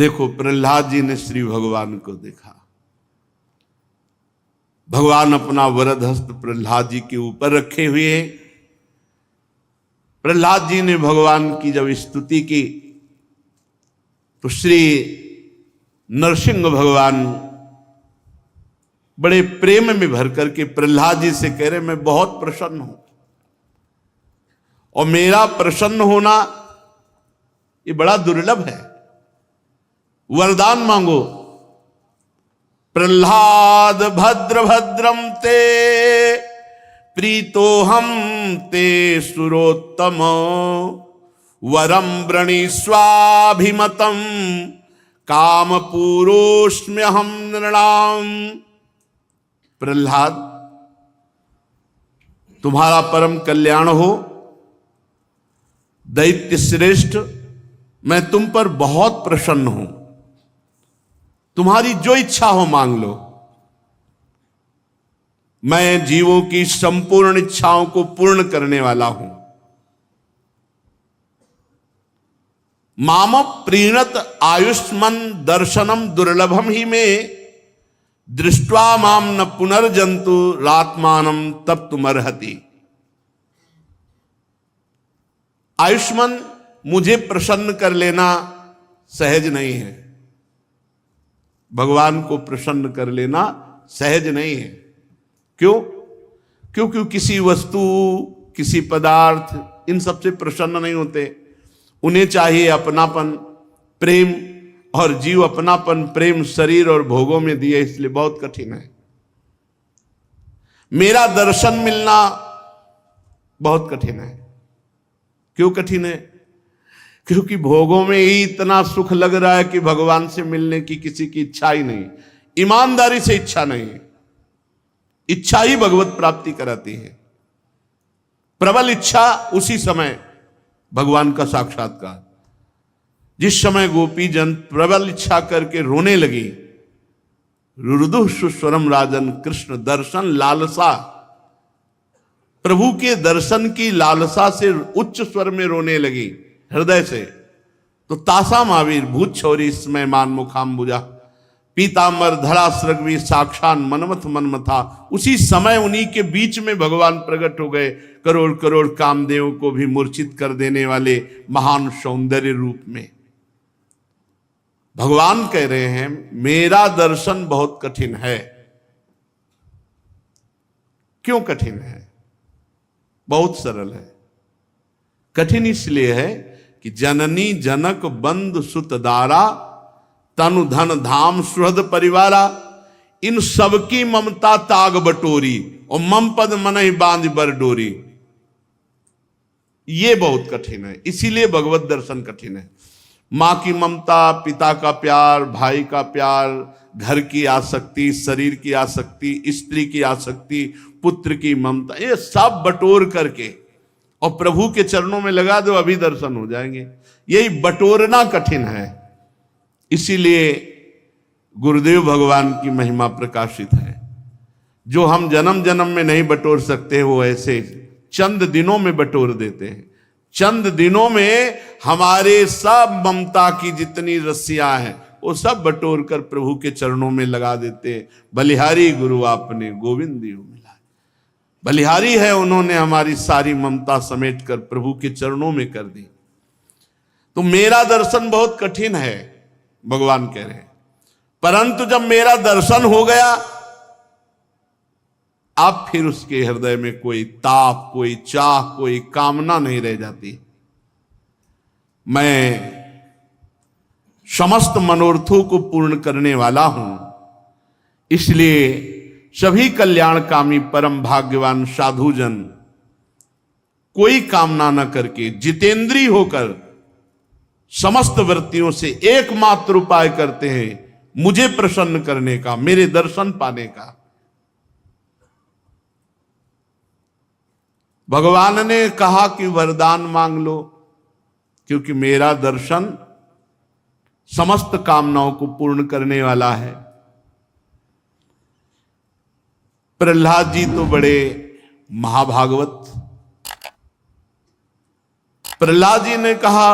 देखो, प्रहलाद जी ने श्री भगवान को देखा। भगवान अपना वरद हस्त प्रहलाद जी के ऊपर रखे हुए। प्रहलाद जी ने भगवान की जब स्तुति की तो श्री नरसिंह भगवान बड़े प्रेम में भर करके प्रहलाद जी से कह रहे, मैं बहुत प्रसन्न हूं और मेरा प्रसन्न होना ये बड़ा दुर्लभ है, वरदान मांगो। प्रहलाद भद्र भद्रम ते प्रीतो हम ते सुरोत्तम वरम वृणीस्वाभिमतम काम पूरोस्म्य हम नृणाम। प्रहलाद, तुम्हारा परम कल्याण हो। दैत्य श्रेष्ठ, मैं तुम पर बहुत प्रसन्न हूं। तुम्हारी जो इच्छा हो मांग लो। मैं जीवों की संपूर्ण इच्छाओं को पूर्ण करने वाला हूं। माम प्रीणत आयुष्मन दर्शनम दुर्लभम ही में दृष्ट्वा माम न पुनर्जंतु रात्मानम तब तुमर्हति। आयुष्मान, मुझे प्रसन्न कर लेना सहज नहीं है। भगवान को प्रसन्न कर लेना सहज नहीं है। क्यों? क्योंकि किसी वस्तु, किसी पदार्थ, इन सबसे प्रसन्न नहीं होते। उन्हें चाहिए अपनापन, प्रेम, और जीव अपनापन, प्रेम शरीर और भोगों में दिए, इसलिए बहुत कठिन है। मेरा दर्शन मिलना बहुत कठिन है। क्यों कठिन है? क्योंकि भोगों में ही इतना सुख लग रहा है कि भगवान से मिलने की किसी की इच्छा ही नहीं, ईमानदारी से इच्छा नहीं। इच्छा ही भगवत प्राप्ति कराती है। प्रबल इच्छा उसी समय भगवान का साक्षात्कार। जिस समय गोपी जन प्रबल इच्छा करके रोने लगी, रुरुदुः सुस्वरम राजन, कृष्ण दर्शन लालसा, प्रभु के दर्शन की लालसा से उच्च स्वर में रोने लगी हृदय से, तो तासा महावीर भूत छोरी स्मय मान मुखाम्बुजा पीतांबर धरा सृगवी साक्षात मनमथ मनमथा। उसी समय उन्हीं के बीच में भगवान प्रकट हो गए, करोड़ करोड़ कामदेवों को भी मूर्छित कर देने वाले महान सौंदर्य रूप में। भगवान कह रहे हैं, मेरा दर्शन बहुत कठिन है। क्यों कठिन है? बहुत सरल है। कठिन इसलिए है कि जननी जनक बंधु सुत दारा तनु धन धाम सुहृद परिवारा, इन सबकी ममता ताग बटोरी और मम पद मनहि बांध बर डोरी। ये बहुत कठिन है, इसीलिए भगवत दर्शन कठिन है। मां की ममता, पिता का प्यार, भाई का प्यार, घर की आसक्ति, शरीर की आसक्ति, स्त्री की आसक्ति, पुत्र की ममता, ये सब बटोर करके और प्रभु के चरणों में लगा दो, अभी दर्शन हो जाएंगे। यही बटोरना कठिन है। इसीलिए गुरुदेव भगवान की महिमा प्रकाशित है। जो हम जन्म जन्म में नहीं बटोर सकते, वो ऐसे चंद दिनों में बटोर देते हैं। चंद दिनों में हमारे सब ममता की जितनी रस्सियां हैं वो सब बटोर कर प्रभु के चरणों में लगा देते हैं। बलिहारी गुरु आपने गोविंद दियो मिला। बलिहारी है, उन्होंने हमारी सारी ममता समेट कर प्रभु के चरणों में कर दी। तो मेरा दर्शन बहुत कठिन है, भगवान कह रहे हैं। परंतु जब मेरा दर्शन हो गया, अब फिर उसके हृदय में कोई ताप, कोई चाह, कोई कामना नहीं रह जाती। मैं समस्त मनोरथों को पूर्ण करने वाला हूं। इसलिए सभी कल्याणकामी परम भाग्यवान साधुजन कोई कामना न करके जितेंद्रीय होकर समस्त वृत्तियों से एकमात्र उपाय करते हैं, मुझे प्रसन्न करने का, मेरे दर्शन पाने का। भगवान ने कहा कि वरदान मांग लो, क्योंकि मेरा दर्शन समस्त कामनाओं को पूर्ण करने वाला है। प्रहलाद जी तो बड़े महाभागवत। प्रहलाद जी ने कहा,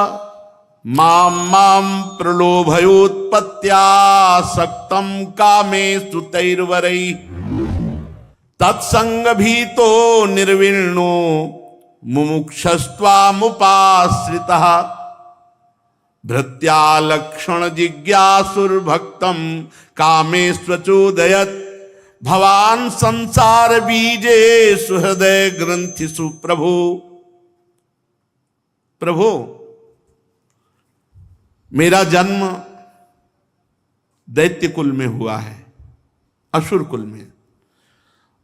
माम माम प्रलोभयोत्पत्त्यासक्तं कामेषु तैर्वरै तत्संग भीतो निर्विण्णो मुमुक्षस्त्वामुपाश्रितः भृत्यालक्षण जिज्ञासुर्भक्तं कामेष्वचोदयत् भवान संसार बीजे सुहृदय ग्रंथिषु प्रभु। प्रभु, मेरा जन्म दैत्य कुल में हुआ है, असुर कुल में,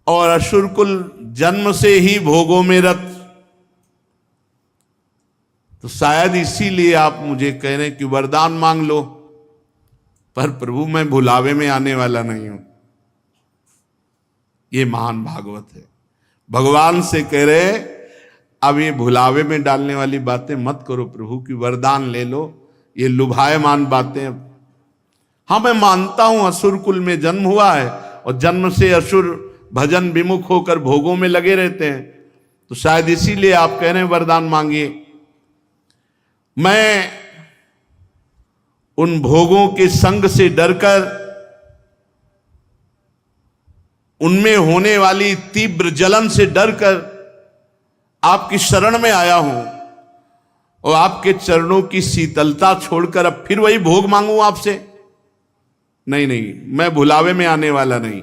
और असुर कुल जन्म से ही भोगों में रत। तो शायद इसीलिए आप मुझे कह रहे हैं कि वरदान मांग लो, पर प्रभु मैं भुलावे में आने वाला नहीं हूं। ये महान भागवत है। भगवान से कह रहे अब ये भुलावे में डालने वाली बातें मत करो प्रभु, की वरदान ले लो, ये लुभायमान बातें। हाँ, मैं मानता हूं असुर कुल में जन्म हुआ है और जन्म से असुर भजन विमुख होकर भोगों में लगे रहते हैं, तो शायद इसीलिए आप कह रहे हैं वरदान मांगिए। मैं उन भोगों के संग से डरकर, उनमें होने वाली तीव्र जलन से डरकर आपकी शरण में आया हूं, और आपके चरणों की शीतलता छोड़कर अब फिर वही भोग मांगू आपसे? नहीं नहीं, मैं भुलावे में आने वाला नहीं।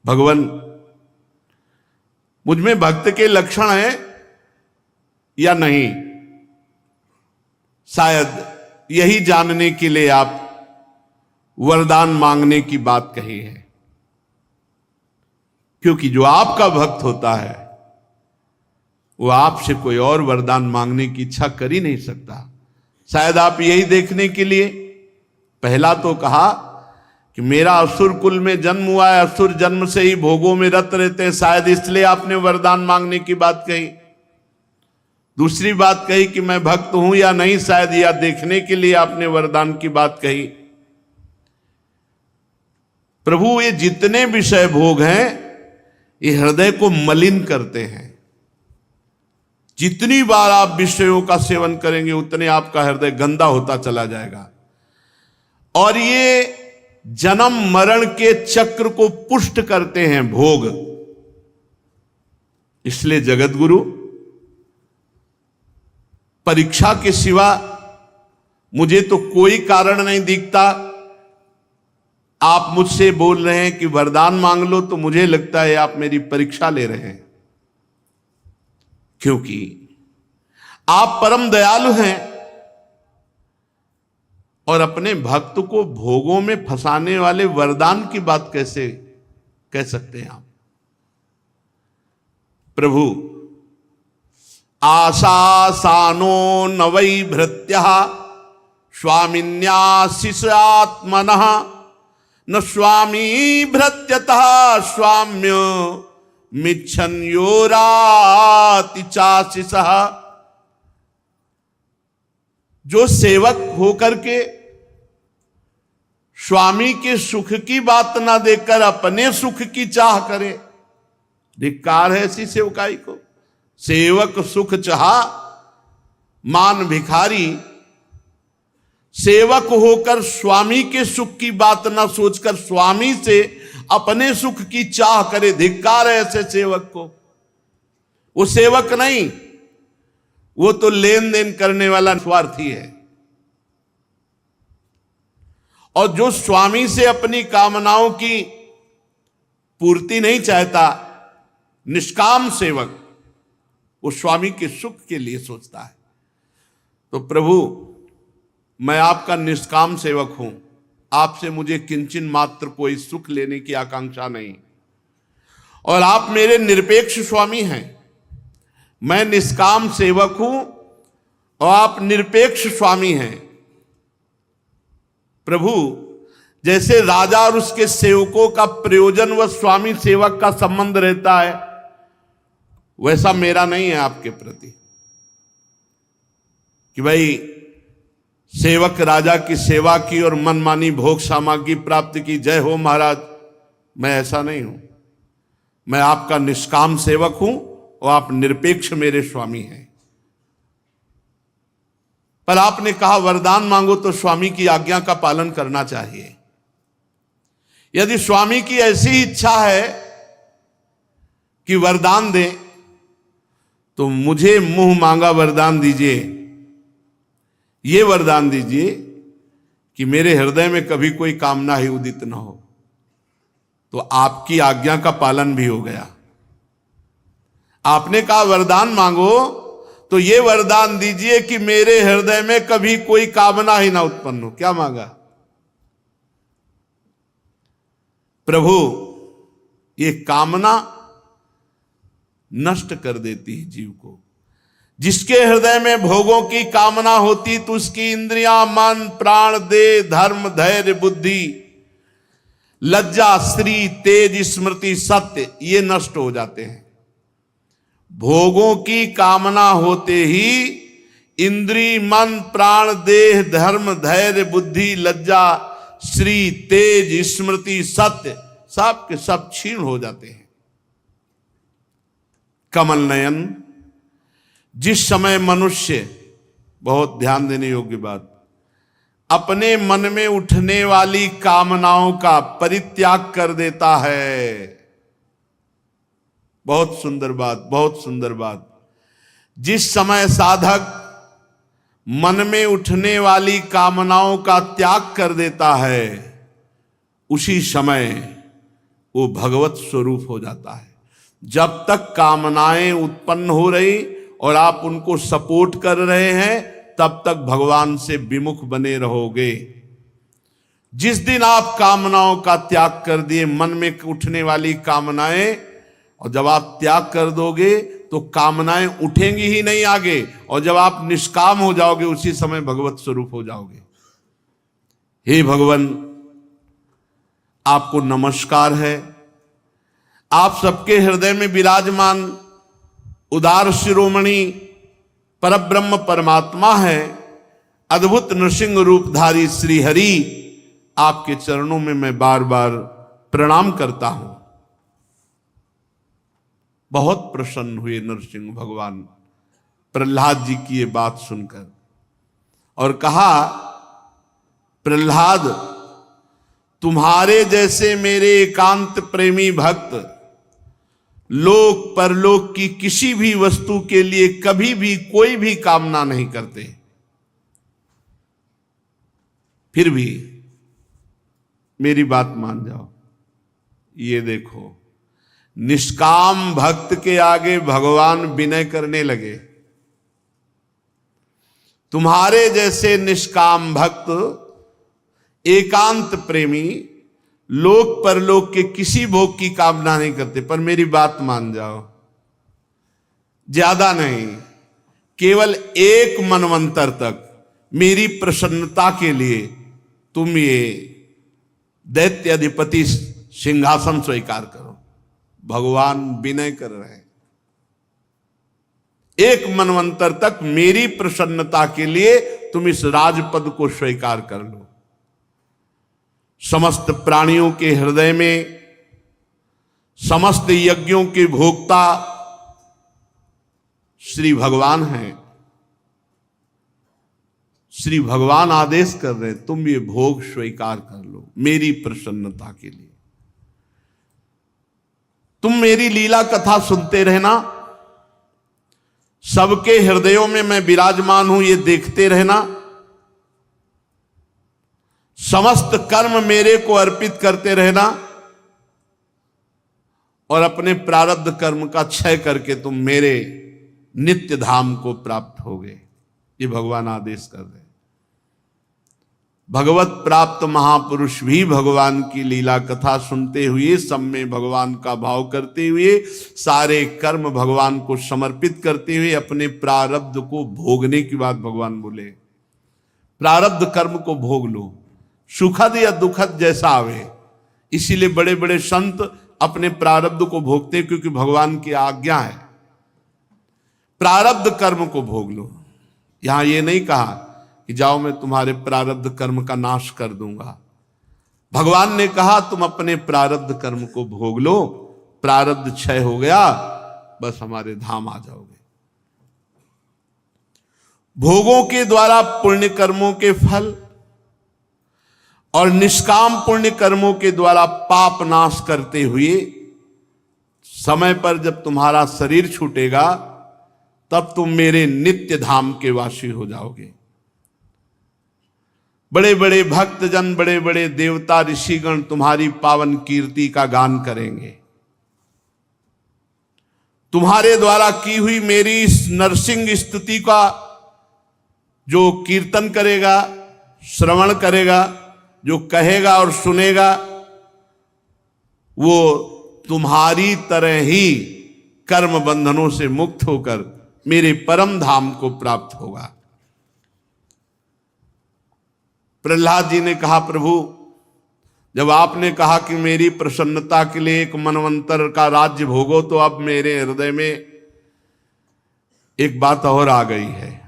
भगवान, मुझमें भक्त के लक्षण हैं या नहीं, शायद यही जानने के लिए आप वरदान मांगने की बात कही है। क्योंकि जो आपका भक्त होता है वो आपसे कोई और वरदान मांगने की इच्छा कर ही नहीं सकता। शायद आप यही देखने के लिए पहला तो कहा कि मेरा असुर कुल में जन्म हुआ है, असुर जन्म से ही भोगों में रत रहते हैं, शायद इसलिए आपने वरदान मांगने की बात कही। दूसरी बात कही कि मैं भक्त हूं या नहीं, शायद यह देखने के लिए आपने वरदान की बात कही। प्रभु, ये जितने विषय भोग हैं ये हृदय को मलिन करते हैं। जितनी बार आप विषयों का सेवन करेंगे उतने आपका हृदय गंदा होता चला जाएगा, और ये जन्म मरण के चक्र को पुष्ट करते हैं भोग। इसलिए जगत गुरु, परीक्षा के सिवा मुझे तो कोई कारण नहीं दिखता। आप मुझसे बोल रहे हैं कि वरदान मांग लो, तो मुझे लगता है आप मेरी परीक्षा ले रहे हैं, क्योंकि आप परम दयालु हैं और अपने भक्त को भोगों में फंसाने वाले वरदान की बात कैसे कह सकते हैं आप? प्रभु, आशासानो न वै भृत्यः स्वामिन्याशिषात्मनः न स्वामी भृत्यतः स्वाम्य मिच्छन्योराति चाशिषः। जो सेवक होकर के स्वामी के सुख की बात ना देकर अपने सुख की चाह करे, धिक्कार है ऐसी सेवकाई को। सेवक सुख चाहा मान भिखारी, सेवक होकर स्वामी के सुख की बात ना सोचकर स्वामी से अपने सुख की चाह करे, धिक्कार है ऐसे सेवक को। वो सेवक नहीं, वो तो लेन देन करने वाला स्वार्थी है। और जो स्वामी से अपनी कामनाओं की पूर्ति नहीं चाहता, निष्काम सेवक, वो स्वामी के सुख के लिए सोचता है। तो प्रभु, मैं आपका निष्काम सेवक हूं, आपसे मुझे किंचन मात्र कोई सुख लेने की आकांक्षा नहीं, और आप मेरे निरपेक्ष स्वामी हैं। मैं निष्काम सेवक हूं और आप निरपेक्ष स्वामी हैं। प्रभु, जैसे राजा और उसके सेवकों का प्रयोजन व स्वामी सेवक का संबंध रहता है, वैसा मेरा नहीं है आपके प्रति कि भाई सेवक राजा की सेवा की और मनमानी भोग सामग्री प्राप्त की, जय हो महाराज। मैं ऐसा नहीं हूं। मैं आपका निष्काम सेवक हूं और आप निरपेक्ष मेरे स्वामी हैं। पर आपने कहा वरदान मांगो तो स्वामी की आज्ञा का पालन करना चाहिए। यदि स्वामी की ऐसी इच्छा है कि वरदान दें तो मुझे मुंह मांगा वरदान दीजिए, ये वरदान दीजिए कि मेरे हृदय में कभी कोई कामना ही उदित न हो, तो आपकी आज्ञा का पालन भी हो गया। आपने कहा वरदान मांगो तो ये वरदान दीजिए कि मेरे हृदय में कभी कोई कामना ही ना उत्पन्न हो। क्या मांगा? प्रभु, ये कामना नष्ट कर देती है जीव को। जिसके हृदय में भोगों की कामना होती तो उसकी इंद्रियां, मन, प्राण, देह, धर्म, धैर्य, बुद्धि, लज्जा, श्री, तेज, स्मृति, सत्य, ये नष्ट हो जाते हैं। भोगों की कामना होते ही इंद्री, मन, प्राण, देह, धर्म, धैर्य, बुद्धि, लज्जा, श्री, तेज, स्मृति, सत्य, सब के सब क्षीण हो जाते हैं। कमल नयन, जिस समय मनुष्य, बहुत ध्यान देने योग्य बात, अपने मन में उठने वाली कामनाओं का परित्याग कर देता है, बहुत सुंदर बात, बहुत सुंदर बात। जिस समय साधक मन में उठने वाली कामनाओं का त्याग कर देता है, उसी समय वो भगवत स्वरूप हो जाता है। जब तक कामनाएं उत्पन्न हो रही और आप उनको सपोर्ट कर रहे हैं, तब तक भगवान से विमुख बने रहोगे। जिस दिन आप कामनाओं का त्याग कर दिए, मन में उठने वाली कामनाएं, और जब आप त्याग कर दोगे तो कामनाएं उठेंगी ही नहीं आगे, और जब आप निष्काम हो जाओगे उसी समय भगवत स्वरूप हो जाओगे। हे भगवान, आपको नमस्कार है। आप सबके हृदय में विराजमान उदार शिरोमणि परब्रह्म परमात्मा है, अद्भुत नृसिंह रूपधारी श्री हरि, आपके चरणों में मैं बार बार प्रणाम करता हूं। बहुत प्रसन्न हुए नरसिंह भगवान प्रहलाद जी की ये बात सुनकर, और कहा, प्रहलाद, तुम्हारे जैसे मेरे एकांत प्रेमी भक्त लोक परलोक की किसी भी वस्तु के लिए कभी भी कोई भी कामना नहीं करते, फिर भी मेरी बात मान जाओ। ये देखो, निष्काम भक्त के आगे भगवान विनय करने लगे। तुम्हारे जैसे निष्काम भक्त एकांत प्रेमी लोक परलोक के किसी भोग की कामना नहीं करते, पर मेरी बात मान जाओ, ज्यादा नहीं, केवल एक मनवंतर तक मेरी प्रसन्नता के लिए तुम ये दैत्य अधिपति सिंहासन स्वीकार करो। भगवान विनय कर रहे हैं, एक मनवंतर तक मेरी प्रसन्नता के लिए तुम इस राजपद को स्वीकार कर लो। समस्त प्राणियों के हृदय में समस्त यज्ञों के भोक्ता श्री भगवान हैं। श्री भगवान आदेश कर रहे हैं, तुम ये भोग स्वीकार कर लो मेरी प्रसन्नता के लिए। तुम मेरी लीला कथा सुनते रहना, सबके हृदयों में मैं विराजमान हूं ये देखते रहना, समस्त कर्म मेरे को अर्पित करते रहना, और अपने प्रारब्ध कर्म का क्षय करके तुम मेरे नित्य धाम को प्राप्त होगे। ये भगवान आदेश कर रहे हैं। भगवत प्राप्त महापुरुष भी भगवान की लीला कथा सुनते हुए, सब में भगवान का भाव करते हुए, सारे कर्म भगवान को समर्पित करते हुए अपने प्रारब्ध को भोगने की बात भगवान बोले। प्रारब्ध कर्म को भोग लो, सुखद या दुखद जैसा आवे। इसीलिए बड़े बड़े संत अपने प्रारब्ध को भोगते, क्योंकि भगवान की आज्ञा है प्रारब्ध कर्म को भोग लो। यहां ये नहीं कहा कि जाओ मैं तुम्हारे प्रारब्ध कर्म का नाश कर दूंगा। भगवान ने कहा तुम अपने प्रारब्ध कर्म को भोग लो, प्रारब्ध क्षय हो गया, बस हमारे धाम आ जाओगे। भोगों के द्वारा पुण्य कर्मों के फल और निष्काम पुण्य कर्मों के द्वारा पाप नाश करते हुए समय पर जब तुम्हारा शरीर छूटेगा तब तुम मेरे नित्य धाम के वासी हो जाओगे। बड़े बड़े भक्तजन, बड़े बड़े देवता ऋषिगण तुम्हारी पावन कीर्ति का गान करेंगे। तुम्हारे द्वारा की हुई मेरी इस नरसिंह स्तुति का जो कीर्तन करेगा, श्रवण करेगा, जो कहेगा और सुनेगा, वो तुम्हारी तरह ही कर्म बंधनों से मुक्त होकर मेरे परम धाम को प्राप्त होगा। प्रहलाद जी ने कहा, प्रभु जब आपने कहा कि मेरी प्रसन्नता के लिए एक मनवंतर का राज्य भोगो, तो अब मेरे हृदय में एक बात और आ गई है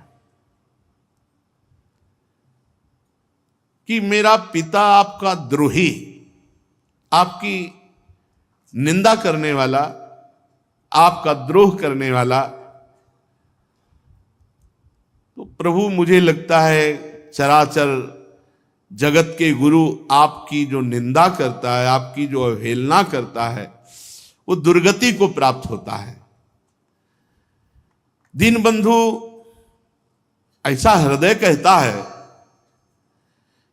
कि मेरा पिता आपका द्रोही, आपकी निंदा करने वाला, आपका द्रोह करने वाला, तो प्रभु मुझे लगता है चराचर जगत के गुरु आपकी जो निंदा करता है, आपकी जो अवहेलना करता है, वो दुर्गति को प्राप्त होता है। दीनबंधु ऐसा हृदय कहता है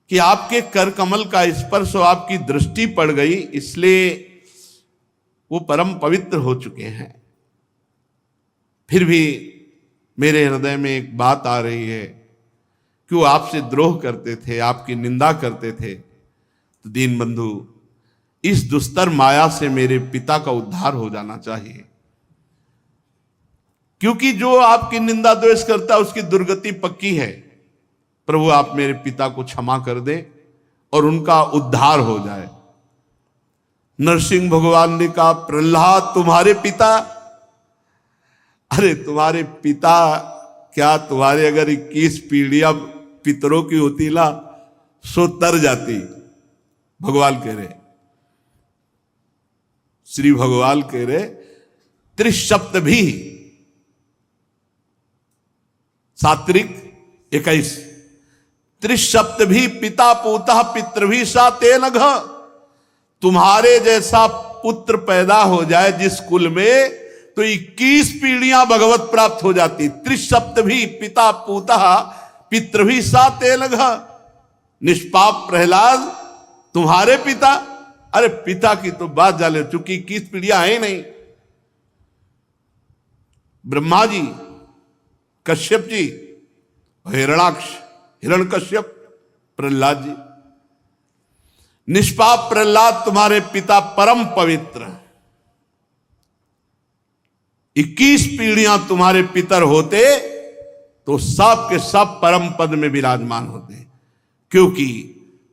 कि आपके कर कमल का स्पर्श और आपकी दृष्टि पड़ गई, इसलिए वो परम पवित्र हो चुके हैं। फिर भी मेरे हृदय में एक बात आ रही है कि वो आपसे द्रोह करते थे, आपकी निंदा करते थे। तो दीनबंधु, इस दुस्तर माया से मेरे पिता का उद्धार हो जाना चाहिए, क्योंकि जो आपकी निंदा द्वेष करता है उसकी दुर्गति पक्की है। प्रभु आप मेरे पिता को क्षमा कर दें और उनका उद्धार हो जाए। नरसिंह भगवान ने कहा, प्रहलाद तुम्हारे पिता, अरे तुम्हारे पिता क्या, तुम्हारे अगर 21 पीढ़ियां पितरों की होती ना, सो तर जाती। भगवान कह रहे, श्री भगवान कह रहे, त्रिशप्त भी सात्विक 21 त्रिशप्त भी पिता पूता पितृ भी सा तेन घ। तुम्हारे जैसा पुत्र पैदा हो जाए जिस कुल में, तो 21 पीढ़ियां भगवत प्राप्त हो जाती। त्रिशप्त भी पिता पूता पितृ भी सा तेन घ। निष्पाप प्रहलाद तुम्हारे पिता, अरे पिता की तो बात जाले, चूंकि 21 पीढ़ियां है नहीं। ब्रह्मा जी, कश्यप जी, हिरणाक्ष हिरण्यकश्यप, प्रहलाद जी। निष्पाप प्रहलाद तुम्हारे पिता परम पवित्र, 21 पीढ़ियां तुम्हारे पितर होते तो सब के सब परम पद में विराजमान होते, क्योंकि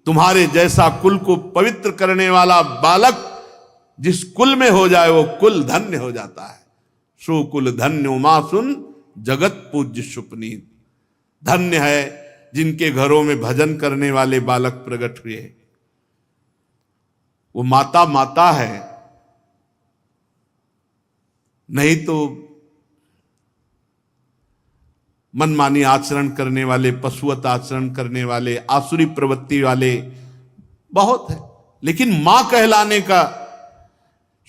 तुम्हारे जैसा कुल को पवित्र करने वाला बालक जिस कुल में हो जाए वो कुल धन्य हो जाता है। सो कुल धन्य उमा सुन जगत पूज्य सुपनीत। धन्य है जिनके घरों में भजन करने वाले बालक प्रकट हुए। वो माता माता है, नहीं तो मनमानी आचरण करने वाले, पशुवत आचरण करने वाले, आसुरी प्रवृत्ति वाले बहुत है। लेकिन मां कहलाने का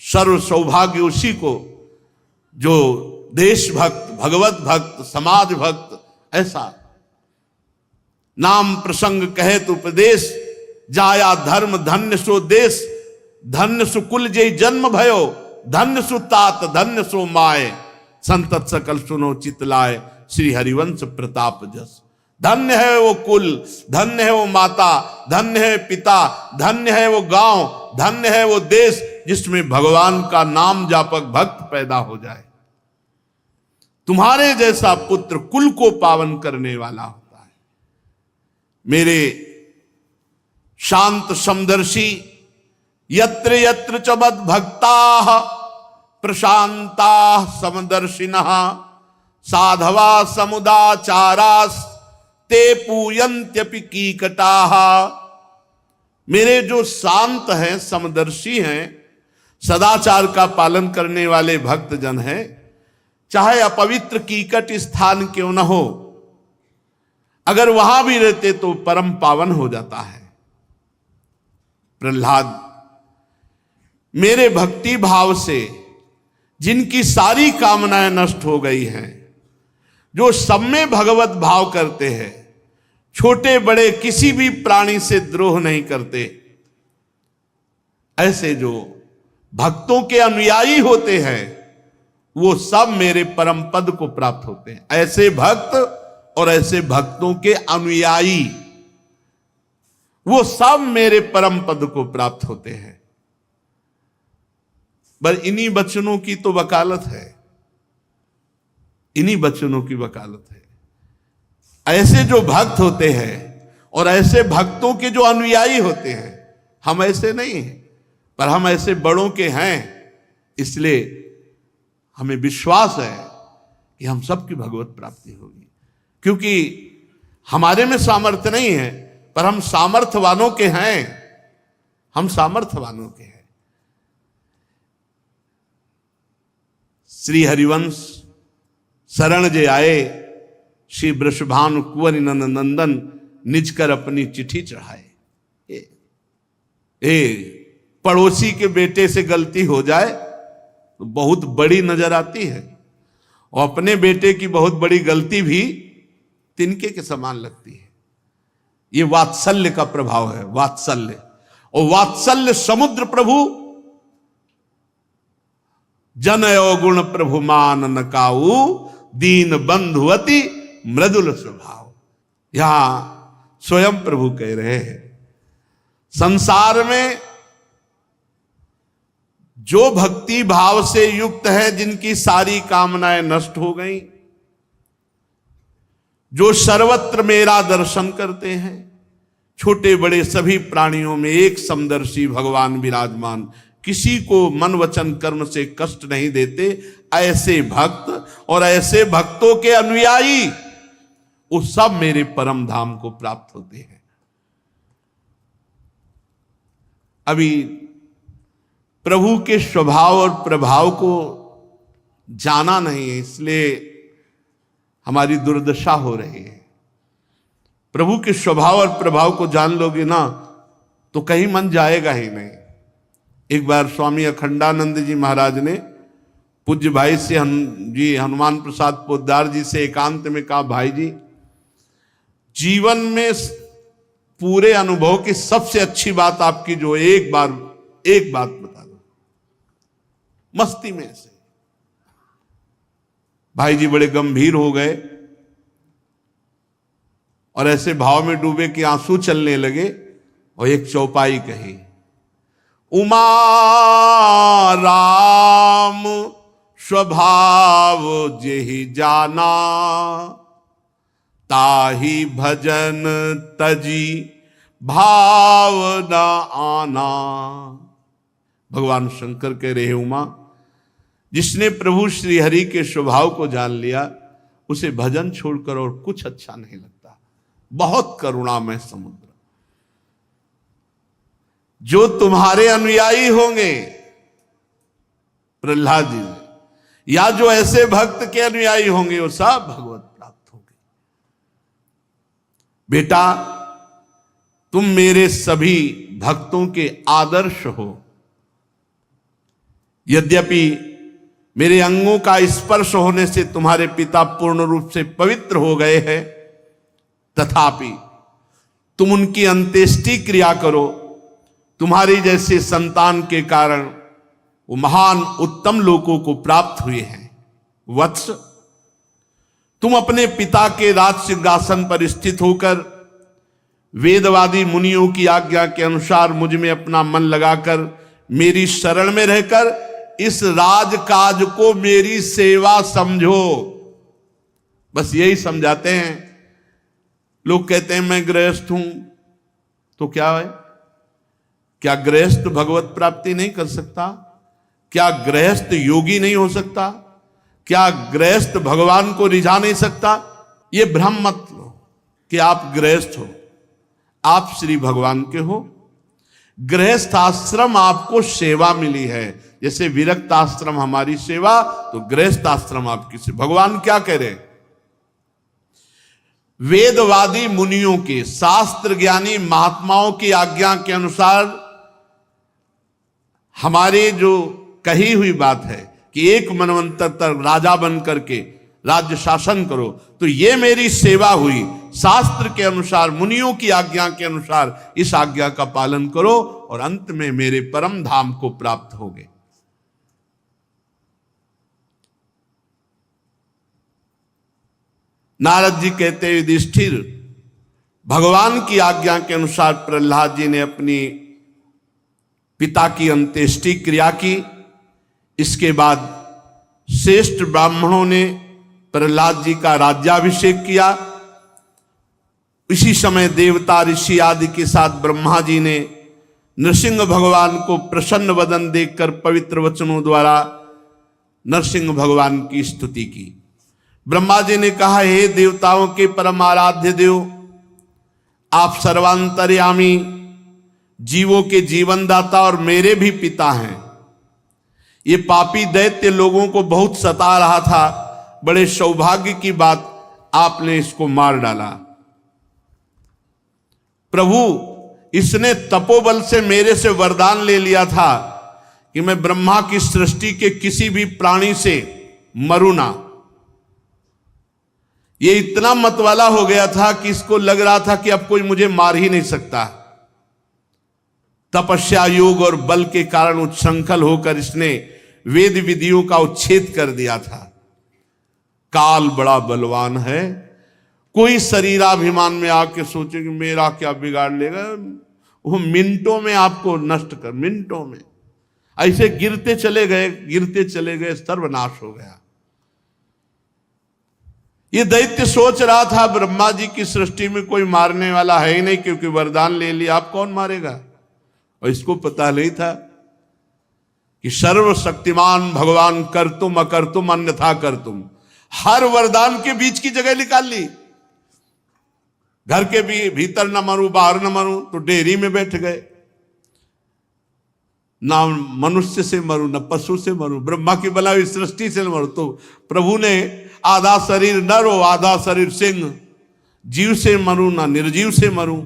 सर्व सौभाग्य उसी को जो देशभक्त, भगवत भक्त, समाज भक्त, ऐसा नाम प्रसंग कहे तो उपदेश, जाया धर्म धन्य सो देश, धन्य सु कुल जय जन्म भयो, धन्य सु तात धन्य सो माय, संतत सकल सुनो चितलाय, श्री हरिवंश प्रताप जस। धन्य है वो कुल, धन्य है वो माता, धन्य है पिता, धन्य है वो गांव, धन्य है वो देश जिसमें भगवान का नाम जापक भक्त पैदा हो जाए। तुम्हारे जैसा पुत्र कुल को पावन करने वाला होता है। मेरे शांत समदर्शी, यत्र यत्र च मद भक्ताः प्रशांताः समदर्शिनः साधवा समुदाचारास ते पूयन्त्यपि कीकटाः। मेरे जो शांत हैं, समदर्शी हैं, सदाचार का पालन करने वाले भक्तजन हैं, चाहे अपवित्र कीकट स्थान क्यों न हो, अगर वहां भी रहते तो परम पावन हो जाता है। प्रहलाद, मेरे भक्ति भाव से जिनकी सारी कामनाएं नष्ट हो गई हैं, जो सब में भगवत भाव करते हैं, छोटे बड़े किसी भी प्राणी से द्रोह नहीं करते, ऐसे जो भक्तों के अनुयायी होते हैं वो सब मेरे परम पद को प्राप्त होते हैं। ऐसे भक्त और ऐसे भक्तों के अनुयायी वो सब मेरे परम पद को प्राप्त होते हैं। पर इन्हीं वचनों की तो वकालत है, इन्हीं वचनों की वकालत है। ऐसे जो भक्त होते हैं और ऐसे भक्तों के जो अनुयायी होते हैं, हम ऐसे नहीं हैं, पर हम ऐसे बड़ों के हैं, इसलिए हमें विश्वास है कि हम सबकी भगवत प्राप्ति होगी। क्योंकि हमारे में सामर्थ्य नहीं है, पर हम सामर्थ्यवानों के हैं, हम सामर्थ्यवानों के हैं। श्री हरिवंश शरण जे आए, श्री वृषभानु कुंवर नंदन निज कर अपनी चिट्ठी चढ़ाए। पड़ोसी के बेटे से गलती हो जाए तो बहुत बड़ी नजर आती है, और अपने बेटे की बहुत बड़ी गलती भी तिनके के समान लगती है। ये वात्सल्य का प्रभाव है, वात्सल्य। और वात्सल्य समुद्र प्रभु जन गुण प्रभु मान न काऊ, दीन बंधुवती मृदुल स्वभाव। यहां स्वयं प्रभु कह रहे हैं, संसार में जो भक्ति भाव से युक्त है, जिनकी सारी कामनाएं नष्ट हो गई, जो सर्वत्र मेरा दर्शन करते हैं, छोटे बड़े सभी प्राणियों में एक समदर्शी भगवान विराजमान, किसी को मन वचन कर्म से कष्ट नहीं देते, ऐसे भक्त और ऐसे भक्तों के अनुयायी वो सब मेरे परम धाम को प्राप्त होते हैं। अभी प्रभु के स्वभाव और प्रभाव को जाना नहीं है, इसलिए हमारी दुर्दशा हो रही है। प्रभु के स्वभाव और प्रभाव को जान लोगे ना तो कहीं मन जाएगा ही नहीं। एक बार स्वामी अखंडानंद जी महाराज ने पूज्य भाई से हनुमान प्रसाद पोद्दार जी से एकांत में कहा, भाई जी, जीवन में पूरे अनुभव की सबसे अच्छी बात आपकी जो एक बात बता दो। मस्ती में से भाई जी बड़े गंभीर हो गए और ऐसे भाव में डूबे कि आंसू चलने लगे, और एक चौपाई कही, उमा राम स्वभाव जेहि जाना, ताहि भजन तजी भाव न आना। भगवान शंकर कह रहे, उमा, जिसने प्रभु श्री हरि के स्वभाव को जान लिया, उसे भजन छोड़कर और कुछ अच्छा नहीं लगता। बहुत करुणामय समुद्र। जो तुम्हारे अनुयायी होंगे प्रहलाद जी, या जो ऐसे भक्त के अनुयायी होंगे, वो सब भगवत प्राप्त होंगे। बेटा, तुम मेरे सभी भक्तों के आदर्श हो। यद्यपि मेरे अंगों का स्पर्श होने से तुम्हारे पिता पूर्ण रूप से पवित्र हो गए हैं, तथापि तुम उनकी अंत्येष्टि क्रिया करो। तुम्हारी जैसे संतान के कारण वो महान उत्तम लोकों को प्राप्त हुए हैं। वत्स, तुम अपने पिता के राज सिंहासन पर स्थित होकर वेदवादी मुनियों की आज्ञा के अनुसार मुझ में अपना मन लगाकर मेरी शरण में रहकर इस राजकाज को मेरी सेवा समझो। बस यही समझाते हैं। लोग कहते हैं मैं गृहस्थ हूं, तो क्या है? क्या गृहस्थ भगवत प्राप्ति नहीं कर सकता? क्या गृहस्थ योगी नहीं हो सकता? क्या गृहस्थ भगवान को रिझा नहीं सकता? ये भ्रम मत लो कि आप गृहस्थ हो। आप श्री भगवान के हो। गृहस्थ आश्रम आपको सेवा मिली है, जैसे विरक्त आश्रम हमारी सेवा, तो गृहस्थ आश्रम आपकी सेवा। भगवान क्या कह रहे? वेदवादी मुनियों के, शास्त्र ज्ञानी महात्माओं की आज्ञा के अनुसार हमारे जो कही हुई बात है कि एक मनवंतर तक राजा बन करके राज्य शासन करो, तो ये मेरी सेवा हुई। शास्त्र के अनुसार, मुनियों की आज्ञा के अनुसार इस आज्ञा का पालन करो और अंत में मेरे परम धाम को प्राप्त होगे। नारद जी कहते हैं, युधिष्ठिर, भगवान की आज्ञा के अनुसार प्रहलाद जी ने अपनी पिता की अंत्येष्टि क्रिया की। इसके बाद श्रेष्ठ ब्राह्मणों ने प्रहलाद जी का राज्याभिषेक किया। इसी समय देवता, ऋषि आदि के साथ ब्रह्मा जी ने नरसिंह भगवान को प्रसन्न वदन देखकर पवित्र वचनों द्वारा नरसिंह भगवान की स्तुति की। ब्रह्मा जी ने कहा, हे देवताओं के परम आराध्य देव, आप सर्वांतर्यामी, जीवों के जीवनदाता और मेरे भी पिता हैं। ये पापी दैत्य लोगों को बहुत सता रहा था। बड़े सौभाग्य की बात, आपने इसको मार डाला। प्रभु, इसने तपोबल से मेरे से वरदान ले लिया था कि मैं ब्रह्मा की सृष्टि के किसी भी प्राणी से मरूं ना। ये इतना मतवाला हो गया था कि इसको लग रहा था कि अब कोई मुझे मार ही नहीं सकता। तपस्या, योग और बल के कारण उच्छृंखल होकर इसने वेद विधियों का उच्छेद कर दिया था। काल बड़ा बलवान है। कोई शरीराभिमान में आके सोचे कि मेरा क्या बिगाड़ लेगा, वो मिनटों में आपको नष्ट कर, मिनटों में ऐसे गिरते चले गए, सर्वनाश हो गया। ये दैत्य सोच रहा था ब्रह्मा जी की सृष्टि में कोई मारने वाला है ही नहीं, क्योंकि वरदान ले लिया, आप कौन मारेगा। और इसको पता नहीं था कि सर्वशक्तिमान भगवान कर्तुम अकर्तुम अन्यथा कर्तुम, हर वरदान के बीच की जगह निकाल ली। घर के भी भीतर न मरूं, बाहर न मरूं, तो डेयरी में बैठ गए। ना मनुष्य से मरूं, न पशु से मरूं, ब्रह्मा की बनाई सृष्टि से मरूं। तो प्रभु ने आधा शरीर नर हो, आधा शरीर सिंह, जीव से मरूं ना निर्जीव से मरूं।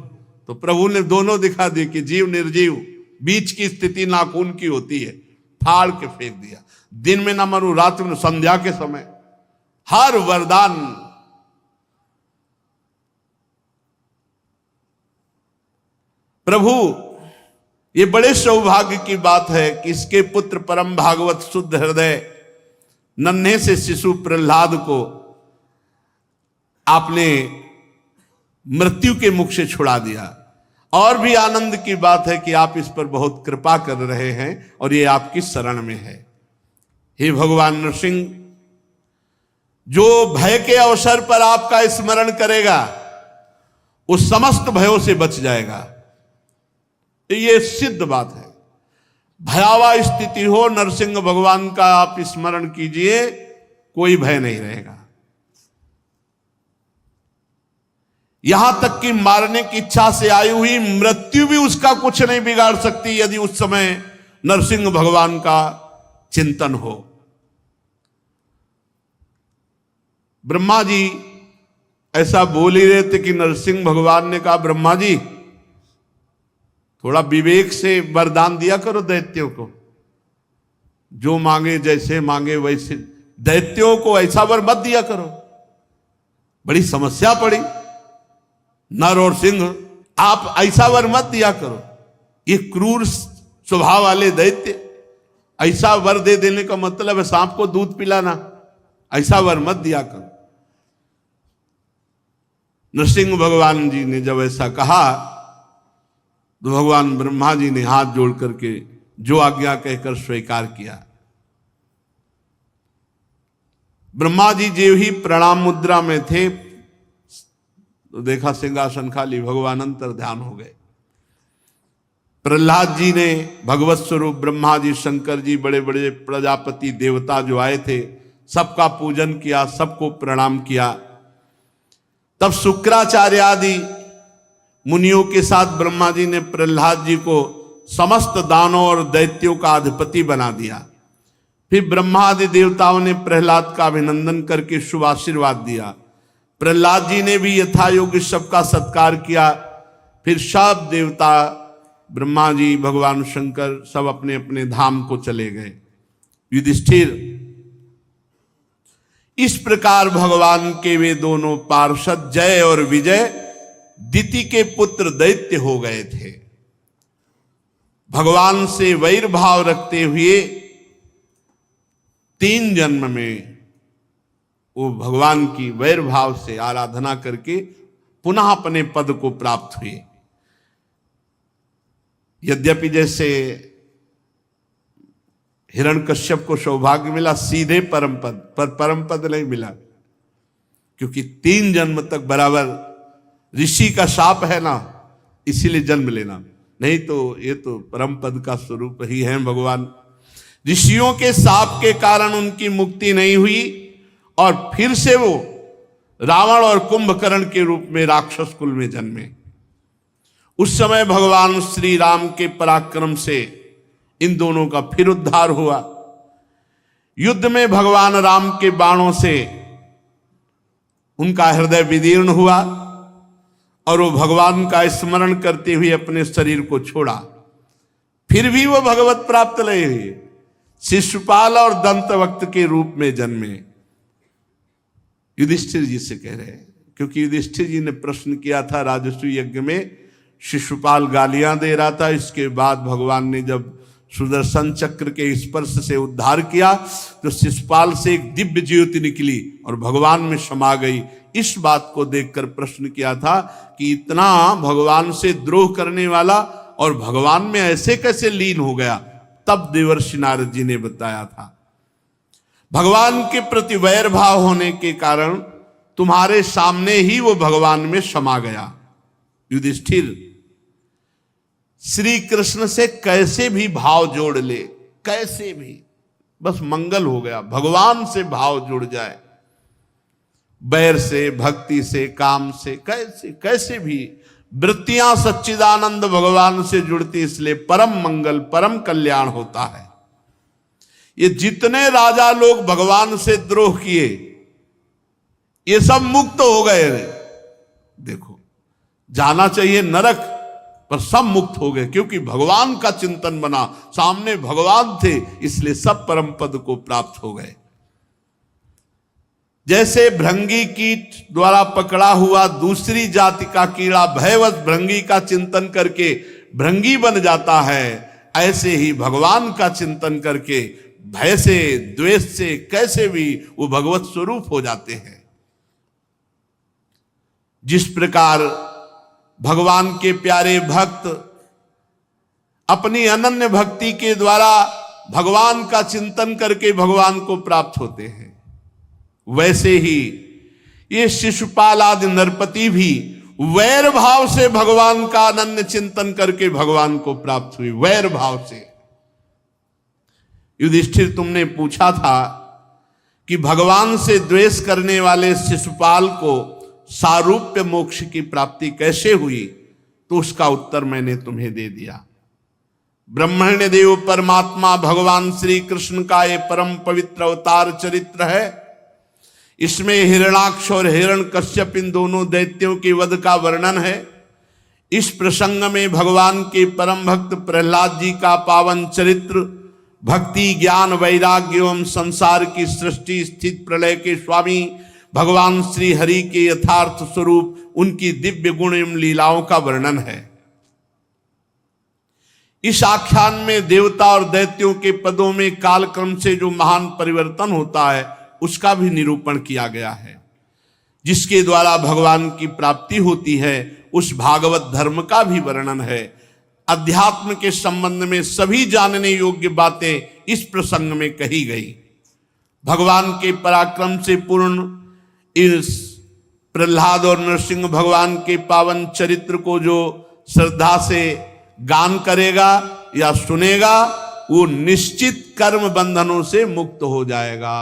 तो प्रभु ने दोनों दिखा दिए कि जीव निर्जीव बीच की स्थिति नाखून की होती है, फाड़ के फेंक दिया। दिन में ना मरूं, रात में, संध्या के समय, हर वरदान। प्रभु, ये बड़े सौभाग्य की बात है कि इसके पुत्र परम भागवत शुद्ध हृदय नन्हे से शिशु प्रहलाद को आपने मृत्यु के मुख से छुड़ा दिया। और भी आनंद की बात है कि आप इस पर बहुत कृपा कर रहे हैं और ये आपकी शरण में है। हे भगवान नरसिंह, जो भय के अवसर पर आपका स्मरण करेगा उस समस्त भयों से बच जाएगा। ये सिद्ध बात है। भयावह स्थिति हो, नरसिंह भगवान का आप स्मरण कीजिए, कोई भय नहीं रहेगा। यहां तक कि मारने की इच्छा से आई हुई मृत्यु भी उसका कुछ नहीं बिगाड़ सकती, यदि उस समय नरसिंह भगवान का चिंतन हो। ब्रह्मा जी ऐसा बोल ही रहे थे कि नरसिंह भगवान ने कहा, ब्रह्मा जी थोड़ा विवेक से वरदान दिया करो दैत्यों को, जो मांगे जैसे मांगे वैसे। दैत्यों को ऐसा वर मत दिया करो, बड़ी समस्या पड़ी। नर और सिंह, आप ऐसा वर मत दिया करो। ये क्रूर स्वभाव वाले दैत्य, ऐसा वर दे देने का मतलब है सांप को दूध पिलाना। ऐसा वर मत दिया करो। नरसिंह भगवान जी ने जब ऐसा कहा तो भगवान ब्रह्मा जी ने हाथ जोड़ करके जो आज्ञा कहकर स्वीकार किया। ब्रह्मा जी जो ही प्रणाम मुद्रा में थे तो देखा सिंहासन खाली, भगवान अंतर ध्यान हो गए। प्रहलाद जी ने भगवत स्वरूप ब्रह्मा जी, शंकर जी, बड़े बड़े प्रजापति देवता जो आए थे, सबका पूजन किया, सबको प्रणाम किया। तब शुक्राचार्य आदि मुनियों के साथ ब्रह्मा जी ने प्रहलाद जी को समस्त दानों और दैत्यों का अधिपति बना दिया। फिर ब्रह्मा आदि देवताओं ने प्रहलाद का अभिनंदन करके शुभ आशीर्वाद दिया। प्रहलाद जी ने भी यथा योग्य सबका सत्कार किया। फिर सब देवता, ब्रह्मा जी, भगवान शंकर सब अपने अपने धाम को चले गए। युधिष्ठिर, इस प्रकार भगवान के वे दोनों पार्षद जय और विजय दिति के पुत्र दैत्य हो गए थे। भगवान से वैर भाव रखते हुए 3 जन्म में वो भगवान की वैर भाव से आराधना करके पुनः अपने पद को प्राप्त हुए। यद्यपि जैसे हिरण्यकश्यप को सौभाग्य मिला सीधे परम पद, पर परम पद नहीं मिला, क्योंकि 3 जन्म तक बराबर ऋषि का शाप है ना, इसीलिए जन्म लेना, नहीं तो ये तो परम पद का स्वरूप ही है भगवान। ऋषियों के शाप के कारण उनकी मुक्ति नहीं हुई और फिर से वो रावण और कुंभकर्ण के रूप में राक्षस कुल में जन्मे। उस समय भगवान श्री राम के पराक्रम से इन दोनों का फिर उद्धार हुआ। युद्ध में भगवान राम के बाणों से उनका हृदय विदीर्ण हुआ और वो भगवान का स्मरण करते हुए अपने शरीर को छोड़ा। फिर भी वो भगवत प्राप्त नहीं हुए, शिशुपाल और दंतवक्त के रूप में जन्मे। युधिष्ठिर जी से कह रहे हैं, क्योंकि युधिष्ठिर जी ने प्रश्न किया था राजस्व यज्ञ में, शिशुपाल गालियां दे रहा था। इसके बाद भगवान ने जब सुदर्शन चक्र के स्पर्श से उद्धार किया तो शिशुपाल से एक दिव्य ज्योति निकली और भगवान में समा गई। इस बात को देखकर प्रश्न किया था कि इतना भगवान से द्रोह करने वाला और भगवान में ऐसे कैसे लीन हो गया। तब देवर्षि नारद जी ने बताया था, भगवान के प्रति वैर भाव होने के कारण तुम्हारे सामने ही वो भगवान में समा गया। युधिष्ठिर, श्री कृष्ण से कैसे भी भाव जोड़ ले, कैसे भी, बस मंगल हो गया। भगवान से भाव जुड़ जाए, बैर से, भक्ति से, काम से, कैसे कैसे भी वृत्तियां सच्चिदानंद भगवान से जुड़ती, इसलिए परम मंगल परम कल्याण होता है। ये जितने राजा लोग भगवान से द्रोह किए ये सब मुक्त हो गए। देखो, जाना चाहिए नरक, पर सब मुक्त हो गए क्योंकि भगवान का चिंतन बना, सामने भगवान थे, इसलिए सब परम पद को प्राप्त हो गए। जैसे भृंगी कीट द्वारा पकड़ा हुआ दूसरी जाति का कीड़ा भयवश भृंगी का चिंतन करके भृंगी बन जाता है, ऐसे ही भगवान का चिंतन करके भय से, द्वेष से, कैसे भी वो भगवत स्वरूप हो जाते हैं। जिस प्रकार भगवान के प्यारे भक्त अपनी अनन्य भक्ति के द्वारा भगवान का चिंतन करके भगवान को प्राप्त होते हैं, वैसे ही ये शिशुपाल आदि नरपति भी वैर भाव से भगवान का अनन्य चिंतन करके भगवान को प्राप्त हुई, वैर भाव से। युधिष्ठिर, तुमने पूछा था कि भगवान से द्वेष करने वाले शिशुपाल को सारूप्य मोक्ष की प्राप्ति कैसे हुई, तो उसका उत्तर मैंने तुम्हें दे दिया। ब्रह्मण्य देव परमात्मा भगवान श्री कृष्ण का ये परम पवित्र अवतार चरित्र है। इसमें हिरणाक्ष और हिरण्यकश्यप इन दोनों दैत्यों के वध का वर्णन है। इस प्रसंग में भगवान के परम भक्त प्रहलाद जी का पावन चरित्र, भक्ति, ज्ञान, वैराग्य एवं संसार की सृष्टि स्थिति प्रलय के स्वामी भगवान श्री हरि के यथार्थ स्वरूप, उनकी दिव्य गुण एवं लीलाओं का वर्णन है। इस आख्यान में देवता और दैत्यों के पदों में कालक्रम से जो महान परिवर्तन होता है उसका भी निरूपण किया गया है। जिसके द्वारा भगवान की प्राप्ति होती है उस भागवत धर्म का भी वर्णन है। अध्यात्म के संबंध में सभी जानने योग्य बातें इस प्रसंग में कही गई। भगवान के पराक्रम से पूर्ण इस प्रहलाद और नरसिंह भगवान के पावन चरित्र को जो श्रद्धा से गान करेगा या सुनेगा, वो निश्चित कर्म बंधनों से मुक्त हो जाएगा।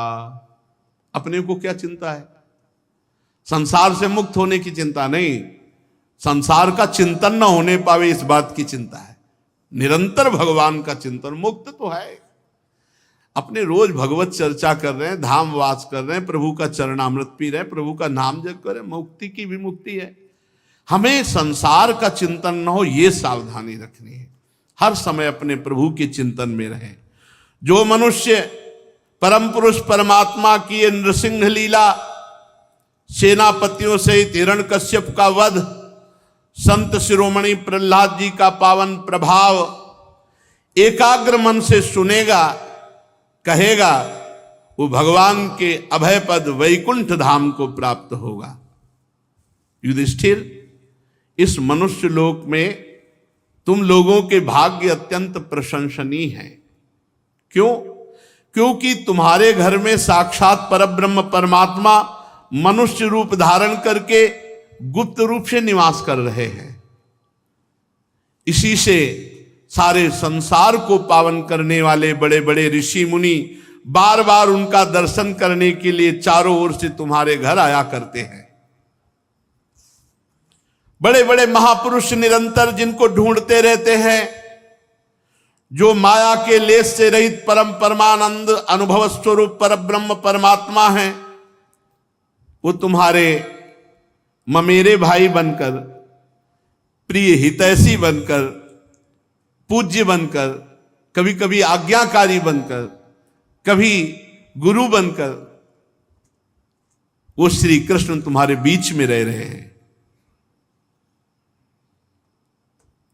अपने को क्या चिंता है? संसार से मुक्त होने की चिंता नहीं, संसार का चिंतन न होने पावे इस बात की चिंता है। निरंतर भगवान का चिंतन, मुक्त तो है। अपने रोज भगवत चर्चा कर रहे हैं, धाम वास कर रहे हैं, प्रभु का चरणामृत पी रहे हैं, प्रभु का नाम जप कर रहे हैं, मुक्ति की भी मुक्ति है। हमें संसार का चिंतन न हो, ये सावधानी रखनी है। हर समय अपने प्रभु के चिंतन में रहे। जो मनुष्य परम पुरुष परमात्मा की ये नृसिंह लीला, सेनापतियों सहित हिरण्यकश्यप का वध, संत शिरोमणि प्रहलाद जी का पावन प्रभाव एकाग्र मन से सुनेगा, कहेगा, वो भगवान के अभय पद वैकुंठ धाम को प्राप्त होगा। युधिष्ठिर, इस मनुष्य लोक में तुम लोगों के भाग्य अत्यंत प्रशंसनीय हैं। क्यों? क्योंकि तुम्हारे घर में साक्षात परब्रह्म परमात्मा मनुष्य रूप धारण करके गुप्त रूप से निवास कर रहे हैं। इसी से सारे संसार को पावन करने वाले बड़े बड़े ऋषि मुनि बार बार उनका दर्शन करने के लिए चारों ओर से तुम्हारे घर आया करते हैं। बड़े बड़े महापुरुष निरंतर जिनको ढूंढते रहते हैं, जो माया के लेस से रहित परम परमानंद अनुभव स्वरूप परब्रह्म परमात्मा हैं, वो तुम्हारे ममेरे भाई बनकर, प्रिय हितैषी बनकर, पूज्य बनकर, कभी कभी आज्ञाकारी बनकर, कभी गुरु बनकर, वो श्री कृष्ण तुम्हारे बीच में रह रहे हैं।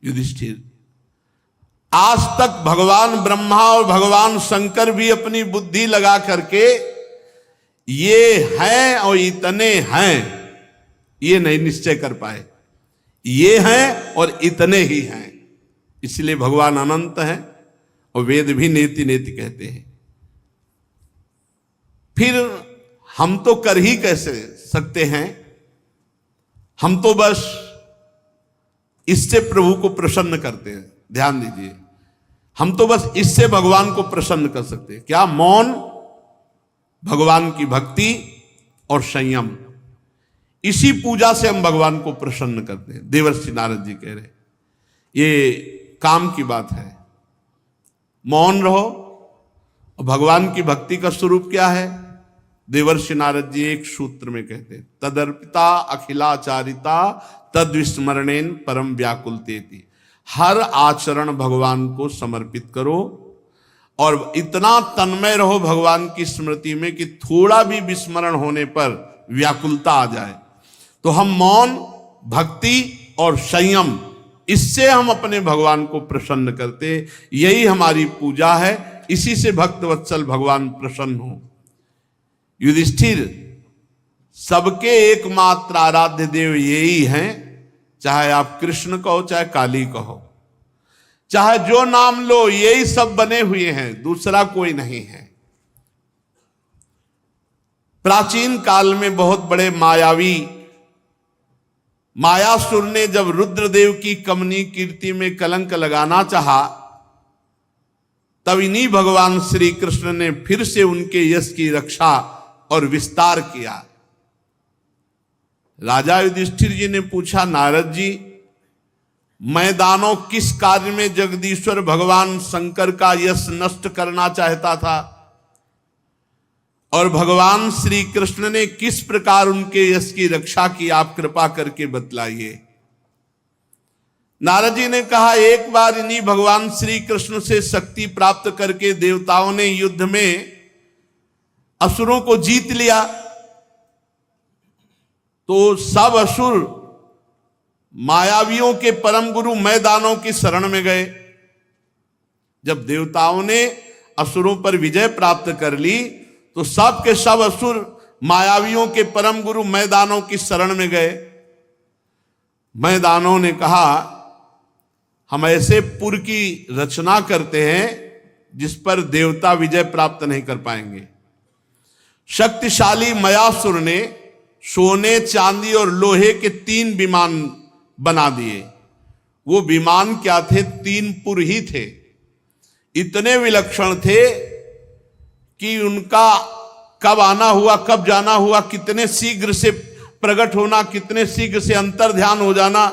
युधिष्ठिर, आज तक भगवान ब्रह्मा और भगवान शंकर भी अपनी बुद्धि लगा करके ये हैं और इतने हैं ये नहीं निश्चय कर पाए। ये हैं और इतने ही हैं, इसलिए भगवान अनंत हैं और वेद भी नेति नेति कहते हैं। फिर हम तो कर ही कैसे सकते हैं? हम तो बस इससे प्रभु को प्रसन्न करते हैं। ध्यान दीजिए, हम तो बस इससे भगवान को प्रसन्न कर सकते हैं। क्या? मौन, भगवान की भक्ति और संयम। इसी पूजा से हम भगवान को प्रसन्न करते हैं। देवर्षि नारद जी कह रहे, ये काम की बात है। मौन रहो। और भगवान की भक्ति का स्वरूप क्या है? देवर्षि नारद जी एक सूत्र में कहते हैं, तदर्पिता अखिलाचारिता तद्विस्मरणेन परम व्याकुलतेति। हर आचरण भगवान को समर्पित करो और इतना तन्मय रहो भगवान की स्मृति में कि थोड़ा भी विस्मरण होने पर व्याकुलता आ जाए। तो हम मौन, भक्ति और संयम, इससे हम अपने भगवान को प्रसन्न करते। यही हमारी पूजा है, इसी से भक्त वत्सल भगवान प्रसन्न हो। युधिष्ठिर, सबके एकमात्र आराध्य देव यही हैं, चाहे आप कृष्ण कहो चाहे काली कहो, चाहे जो नाम लो, यही सब बने हुए हैं, दूसरा कोई नहीं है। प्राचीन काल में बहुत बड़े मायावी मायासुर ने जब रुद्रदेव की कमनी कीर्ति में कलंक लगाना चाहा, तब इन्हीं भगवान श्री कृष्ण ने फिर से उनके यश की रक्षा और विस्तार किया। राजा युधिष्ठिर जी ने पूछा, नारद जी, मैं दानव किस कार्य में जगदीश्वर भगवान शंकर का यश नष्ट करना चाहता था और भगवान श्री कृष्ण ने किस प्रकार उनके यश की रक्षा की, आप कृपा करके बतलाइए। नारद जी ने कहा, एक बार इन्हीं भगवान श्री कृष्ण से शक्ति प्राप्त करके देवताओं ने युद्ध में असुरों को जीत लिया, तो सब असुर मायावियों के परम गुरु मैदानों की शरण में गए। जब देवताओं ने असुरों पर विजय प्राप्त कर ली, तो सब के सब असुर मायावियों के परम गुरु मैदानों की शरण में गए। मैदानों ने कहा, हम ऐसे पुर की रचना करते हैं जिस पर देवता विजय प्राप्त नहीं कर पाएंगे। शक्तिशाली मयासुर ने सोने, चांदी और लोहे के 3 विमान बना दिए। वो विमान क्या थे? 3 पुर ही थे। इतने विलक्षण थे कि उनका कब आना हुआ, कब जाना हुआ, कितने शीघ्र से प्रकट होना, कितने शीघ्र से अंतर ध्यान हो जाना,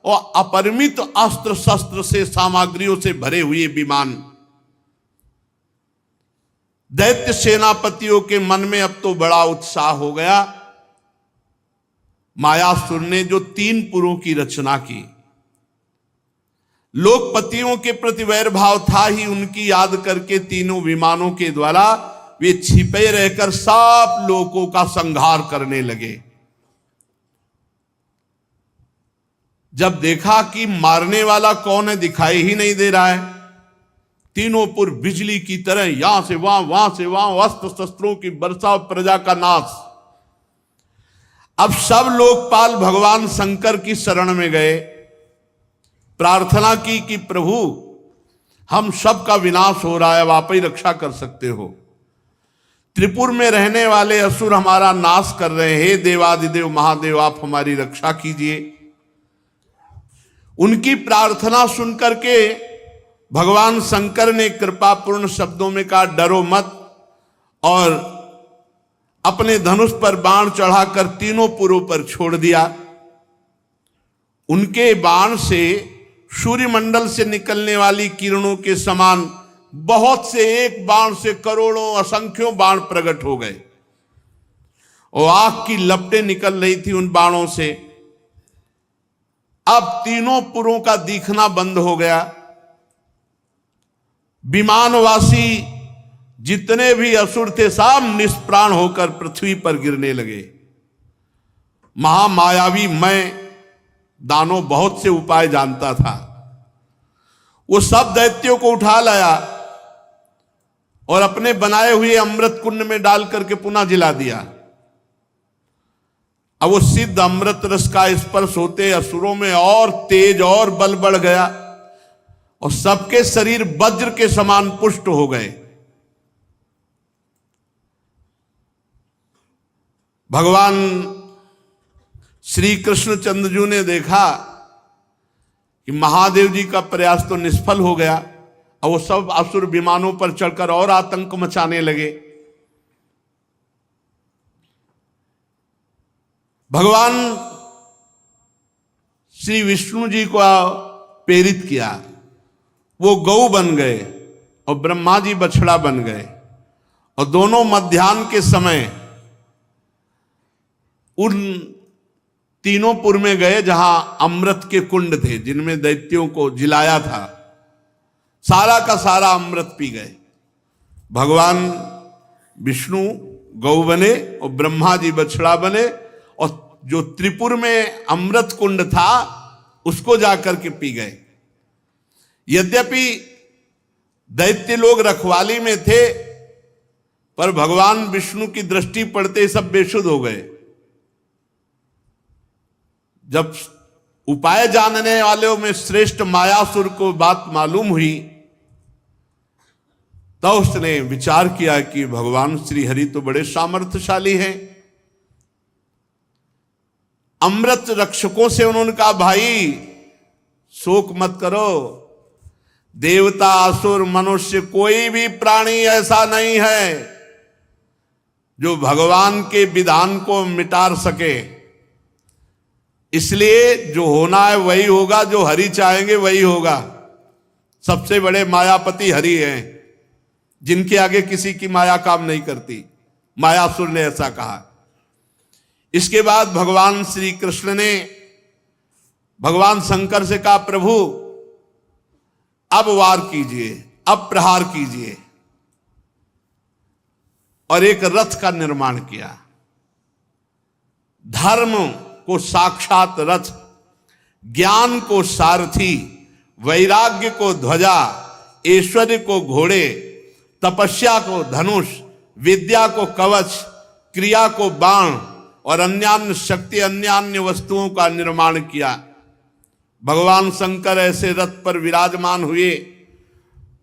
और अपरिमित अस्त्र शस्त्र से, सामग्रियों से भरे हुए विमान। दैत्य सेनापतियों के मन में अब तो बड़ा उत्साह हो गया। मायासुर ने जो 3 पुरों की रचना की, लोकपतियों के प्रति वैर भाव था ही, उनकी याद करके तीनों विमानों के द्वारा वे छिपे रहकर सब लोगों का संहार करने लगे। जब देखा कि मारने वाला कौन है दिखाई ही नहीं दे रहा है, तीनों पुर बिजली की तरह यहां से वहां से वहां अस्त्र शस्त्रों की वर्षा, प्रजा का नाश। अब सब लोकपाल भगवान शंकर की शरण में गए, प्रार्थना की कि प्रभु हम सब का विनाश हो रहा है, अब आप ही रक्षा कर सकते हो। त्रिपुर में रहने वाले असुर हमारा नाश कर रहे हैं, हे देवादिदेव महादेव आप हमारी रक्षा कीजिए। उनकी प्रार्थना सुनकर के भगवान शंकर ने कृपापूर्ण शब्दों में कहा, डरो मत, और अपने धनुष पर बाण चढ़ाकर तीनों पुरों पर छोड़ दिया। उनके बाण से सूर्यमंडल से निकलने वाली किरणों के समान बहुत से, एक बाण से करोड़ों असंख्यों बाण प्रकट हो गए और आग की लपटें निकल रही थी उन बाणों से। अब तीनों पुरों का दिखना बंद हो गया। विमानवासी जितने भी असुर थे सब निष्प्राण होकर पृथ्वी पर गिरने लगे। महामायावी मैं दानों बहुत से उपाय जानता था, वो सब दैत्यों को उठा लाया और अपने बनाए हुए अमृत कुंड में डाल करके पुनः जिला दिया। अब वो सिद्ध अमृत रस का स्पर्श होते असुरों में और तेज और बल बढ़ गया और सबके शरीर वज्र के समान पुष्ट हो गए। भगवान श्री कृष्णचंद्र ने देखा कि महादेव जी का प्रयास तो निष्फल हो गया और वो सब असुर विमानों पर चढ़कर और आतंक मचाने लगे। भगवान श्री विष्णु जी को प्रेरित किया, वो गौ बन गए और ब्रह्मा जी बछड़ा बन गए और दोनों मध्याह्न के समय उन तीनों पुर में गए जहां अमृत के कुंड थे जिनमें दैत्यों को जिलाया था। सारा का सारा अमृत पी गए। भगवान विष्णु गौ बने और ब्रह्मा जी बछड़ा बने और जो त्रिपुर में अमृत कुंड था उसको जाकर के पी गए। यद्यपि दैत्य लोग रखवाली में थे पर भगवान विष्णु की दृष्टि पड़ते सब बेसुध हो गए। जब उपाय जानने वालों में श्रेष्ठ मायासुर को बात मालूम हुई तो उसने विचार किया कि भगवान श्री हरि तो बड़े सामर्थ्यशाली हैं। अमृत रक्षकों से उन्होंने कहा, भाई शोक मत करो, देवता असुर मनुष्य कोई भी प्राणी ऐसा नहीं है जो भगवान के विधान को मिटा सके। इसलिए जो होना है वही होगा, जो हरि चाहेंगे वही होगा। सबसे बड़े मायापति हरि हैं जिनके आगे किसी की माया काम नहीं करती। मायासुर ने ऐसा कहा। इसके बाद भगवान श्री कृष्ण ने भगवान शंकर से कहा, प्रभु अब वार कीजिए, अब प्रहार कीजिए, और एक रथ का निर्माण किया। धर्म को साक्षात रथ, ज्ञान को सारथी, वैराग्य को ध्वजा, ऐश्वर्य को घोड़े, तपस्या को धनुष, विद्या को कवच, क्रिया को बाण और अन्यान्य शक्ति अन्यान्य वस्तुओं का निर्माण किया। भगवान शंकर ऐसे रथ पर विराजमान हुए।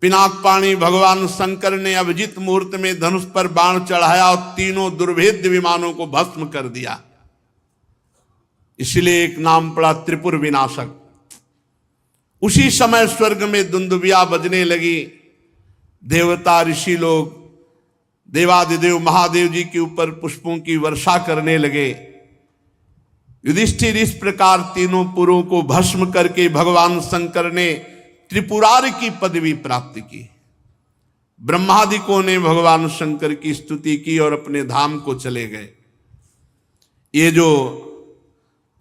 पिनाकपाणी भगवान शंकर ने अभिजीत मुहूर्त में धनुष पर बाण चढ़ाया और तीनों दुर्भेद्य विमानों को भस्म कर दिया। इसलिए एक नाम पड़ा त्रिपुर विनाशक। उसी समय स्वर्ग में दुंदुबिया बजने लगी। देवता ऋषि लोग देवादिदेव महादेव जी के ऊपर पुष्पों की वर्षा करने लगे। युधिष्ठिर इस प्रकार तीनों पुरों को भस्म करके भगवान शंकर ने त्रिपुरारी की पदवी प्राप्त की। ब्रह्मादिकों ने भगवान शंकर की स्तुति की और अपने धाम को चले गए। ये जो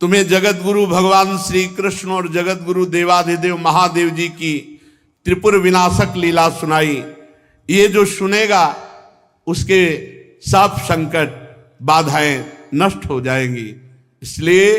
तुम्हें जगत गुरु भगवान श्री कृष्ण और जगत गुरु देवाधिदेव महादेव जी की त्रिपुर विनाशक लीला सुनाई, ये जो सुनेगा उसके सब संकट बाधाएं नष्ट हो जाएंगी। इसलिए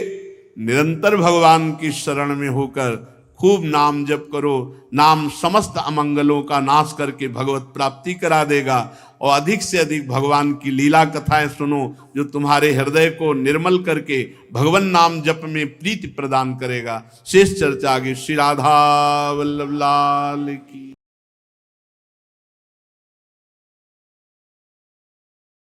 निरंतर भगवान की शरण में होकर खूब नाम जप करो। नाम समस्त अमंगलों का नाश करके भगवत प्राप्ति करा देगा। और अधिक से अधिक भगवान की लीला कथाएं सुनो, जो तुम्हारे हृदय को निर्मल करके भगवान नाम जप में प्रीति प्रदान करेगा। शेष चर्चा आगे। श्री राधा वल्लभ लाल की।